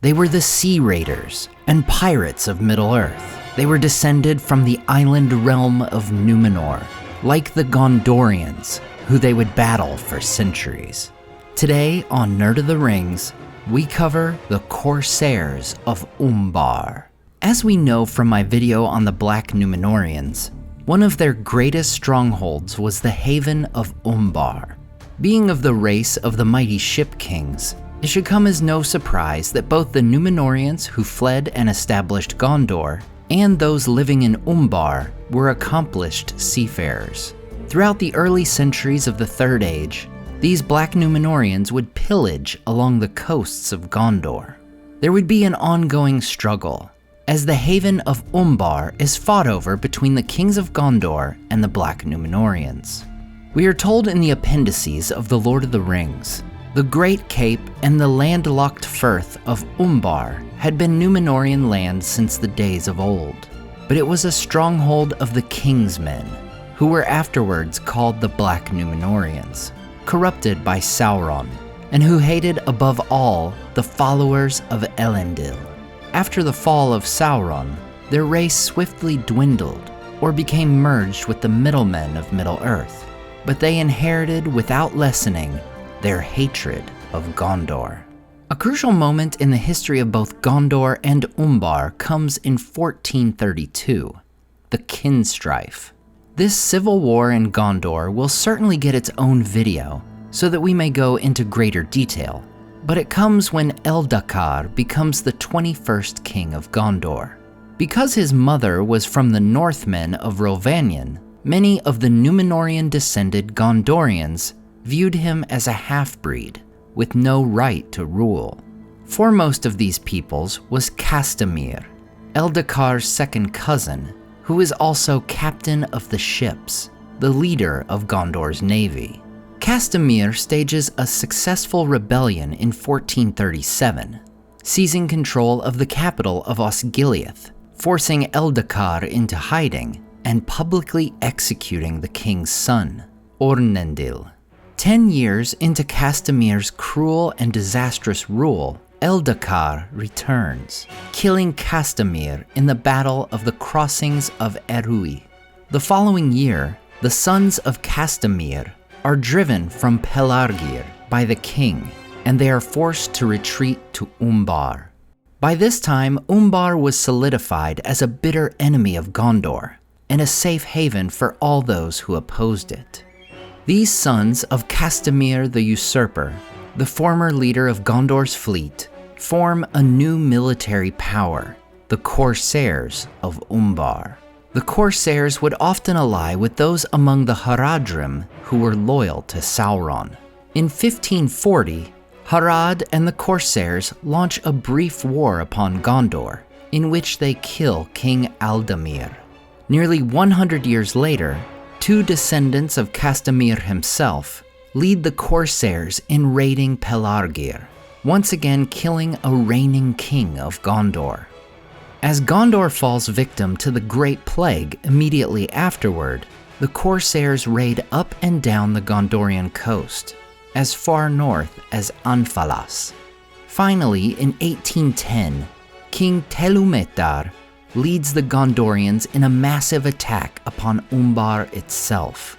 They were the Sea Raiders and pirates of Middle-earth. They were descended from the island realm of Númenor, like the Gondorians, who they would battle for centuries. Today on Nerd of the Rings, we cover the Corsairs of Umbar. As we know from my video on the Black Numenoreans, one of their greatest strongholds was the haven of Umbar. Being of the race of the mighty ship kings, it should come as no surprise that both the Numenoreans who fled and established Gondor and those living in Umbar were accomplished seafarers. Throughout the early centuries of the Third Age, these Black Numenoreans would pillage along the coasts of Gondor. There would be an ongoing struggle, as the haven of Umbar is fought over between the kings of Gondor and the Black Numenoreans. We are told in the appendices of The Lord of the Rings, the Great Cape and the landlocked firth of Umbar had been Numenorean land since the days of old, but it was a stronghold of the king's men, who were afterwards called the Black Numenoreans, corrupted by Sauron, and who hated above all the followers of Elendil. After the fall of Sauron, their race swiftly dwindled or became merged with the middlemen of Middle-earth, but they inherited without lessening their hatred of Gondor. A crucial moment in the history of both Gondor and Umbar comes in 1432, the Kinstrife. This civil war in Gondor will certainly get its own video, so that we may go into greater detail, but it comes when Eldacar becomes the 21st king of Gondor. Because his mother was from the Northmen of Rhovanion, many of the Numenorean-descended Gondorians viewed him as a half-breed, with no right to rule. Foremost of these peoples was Castamir, Eldacar's second cousin, who is also captain of the ships, the leader of Gondor's navy. Castamir stages a successful rebellion in 1437, seizing control of the capital of Osgiliath, forcing Eldacar into hiding, and publicly executing the king's son, Ornendil. 10 years into Castamir's cruel and disastrous rule, Eldacar returns, killing Castamir in the Battle of the Crossings of Erui. The following year, the sons of Castamir are driven from Pelargir by the king, and they are forced to retreat to Umbar. By this time, Umbar was solidified as a bitter enemy of Gondor, and a safe haven for all those who opposed it. These sons of Castamir the Usurper, the former leader of Gondor's fleet, form a new military power, the Corsairs of Umbar. The Corsairs would often ally with those among the Haradrim who were loyal to Sauron. In 1540, Harad and the Corsairs launch a brief war upon Gondor, in which they kill King Aldamir. Nearly 100 years later, two descendants of Castamir himself lead the Corsairs in raiding Pelargir, once again killing a reigning king of Gondor. As Gondor falls victim to the Great Plague immediately afterward, the Corsairs raid up and down the Gondorian coast, as far north as Anfalas. Finally, in 1810, King Telumetar leads the Gondorians in a massive attack upon Umbar itself.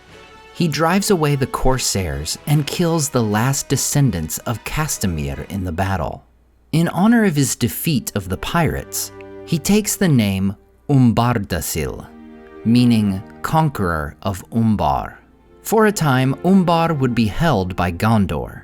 He drives away the Corsairs and kills the last descendants of Castamir in the battle. In honor of his defeat of the pirates, he takes the name Umbardasil, meaning conqueror of Umbar. For a time, Umbar would be held by Gondor.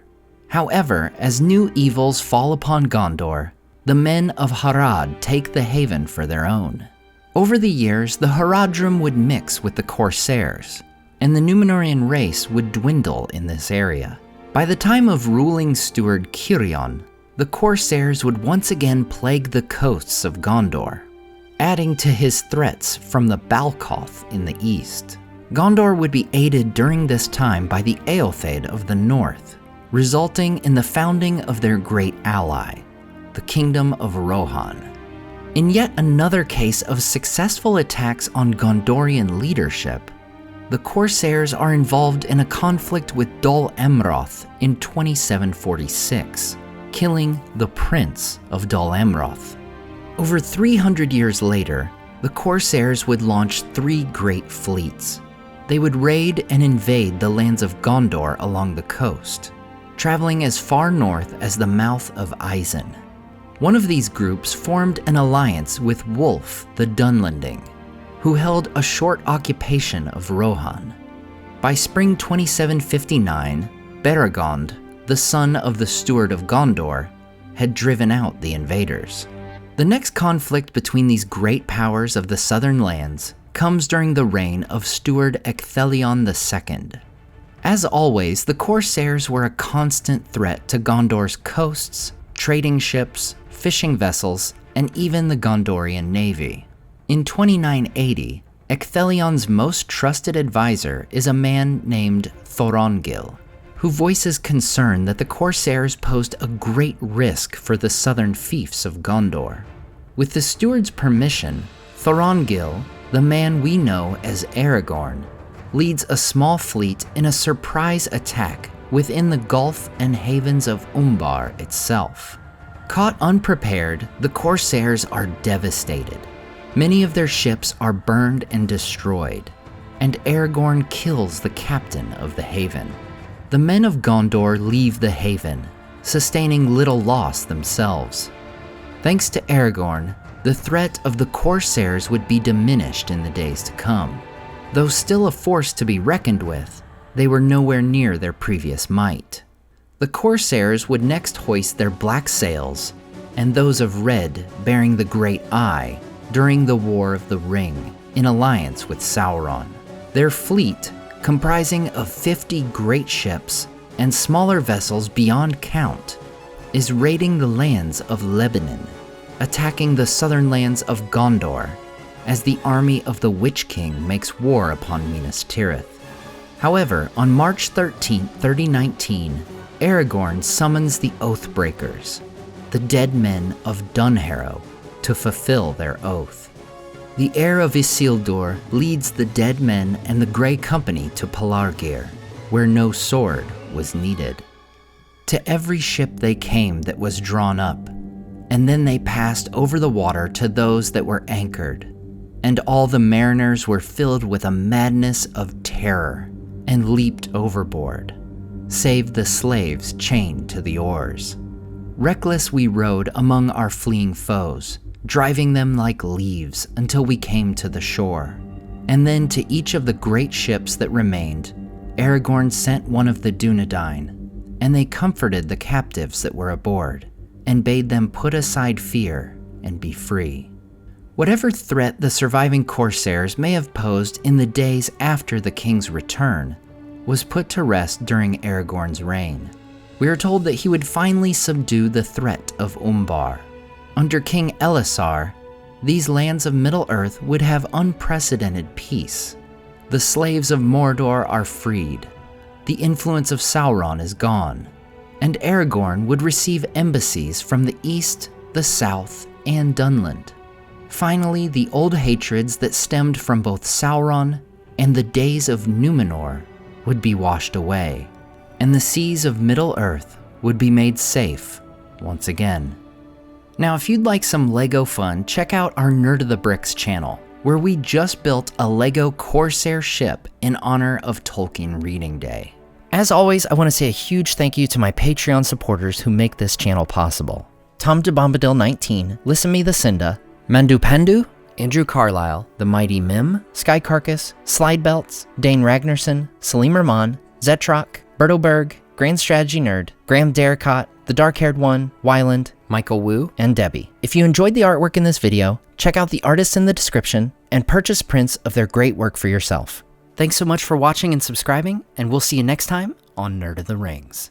However, as new evils fall upon Gondor, the men of Harad take the haven for their own. Over the years, the Haradrim would mix with the Corsairs, and the Numenorean race would dwindle in this area. By the time of ruling steward Cirion, the Corsairs would once again plague the coasts of Gondor, adding to his threats from the Balkoth in the east. Gondor would be aided during this time by the Eotheid of the north, resulting in the founding of their great ally, the Kingdom of Rohan. In yet another case of successful attacks on Gondorian leadership, the Corsairs are involved in a conflict with Dol Amroth in 2746. killing the Prince of Dol Amroth. Over 300 years later, the Corsairs would launch 3 great fleets. They would raid and invade the lands of Gondor along the coast, traveling as far north as the mouth of Isen. One of these groups formed an alliance with Wulf the Dunlending, who held a short occupation of Rohan. By spring 2759, Beregond, the son of the Steward of Gondor, had driven out the invaders. The next conflict between these great powers of the southern lands comes during the reign of Steward Ecthelion II. As always, the Corsairs were a constant threat to Gondor's coasts, trading ships, fishing vessels, and even the Gondorian navy. In 2980, Ecthelion's most trusted advisor is a man named Thorongil, who voices concern that the Corsairs posed a great risk for the southern fiefs of Gondor. With the steward's permission, Thorongil, the man we know as Aragorn, leads a small fleet in a surprise attack within the Gulf and havens of Umbar itself. Caught unprepared, the Corsairs are devastated. Many of their ships are burned and destroyed, and Aragorn kills the captain of the haven. The men of Gondor leave the haven, sustaining little loss themselves. Thanks to Aragorn, the threat of the Corsairs would be diminished in the days to come. Though still a force to be reckoned with, they were nowhere near their previous might. The Corsairs would next hoist their black sails, and those of red bearing the Great Eye, during the War of the Ring, in alliance with Sauron. Their fleet, comprising of 50 great ships and smaller vessels beyond count, is raiding the lands of Lebanon, attacking the southern lands of Gondor, as the army of the Witch King makes war upon Minas Tirith. However, on March 13, 3019, Aragorn summons the Oathbreakers, the dead men of Dunharrow, to fulfill their oath. The heir of Isildur leads the dead men and the Grey Company to Pelargir, where no sword was needed. To every ship they came that was drawn up, and then they passed over the water to those that were anchored, and all the mariners were filled with a madness of terror and leaped overboard, save the slaves chained to the oars. Reckless we rowed among our fleeing foes, driving them like leaves until we came to the shore. And then to each of the great ships that remained, Aragorn sent one of the Dunedain, and they comforted the captives that were aboard, and bade them put aside fear and be free. Whatever threat the surviving Corsairs may have posed in the days after the king's return was put to rest during Aragorn's reign. We are told that he would finally subdue the threat of Umbar. Under King Elessar, these lands of Middle-earth would have unprecedented peace. The slaves of Mordor are freed, the influence of Sauron is gone, and Aragorn would receive embassies from the east, the south, and Dunland. Finally, the old hatreds that stemmed from both Sauron and the days of Númenor would be washed away, and the seas of Middle-earth would be made safe once again. Now, if you'd like some LEGO fun, check out our Nerd of the Bricks channel, where we just built a LEGO Corsair ship in honor of Tolkien Reading Day. As always, I want to say a huge thank you to my Patreon supporters who make this channel possible. Tom DeBombadil 19, Listen Me the Cinda, Mandu Pandu, Andrew Carlisle, The Mighty Mim, Sky Carcass, Slidebelts, Dane Ragnarsson, Salim Rahman, Zetrock, Berto Berg, Grand Strategy Nerd, Graham Darricott, The Dark-Haired One, Wyland, Michael Wu, and Debbie. If you enjoyed the artwork in this video, check out the artists in the description and purchase prints of their great work for yourself. Thanks so much for watching and subscribing, and we'll see you next time on Nerd of the Rings.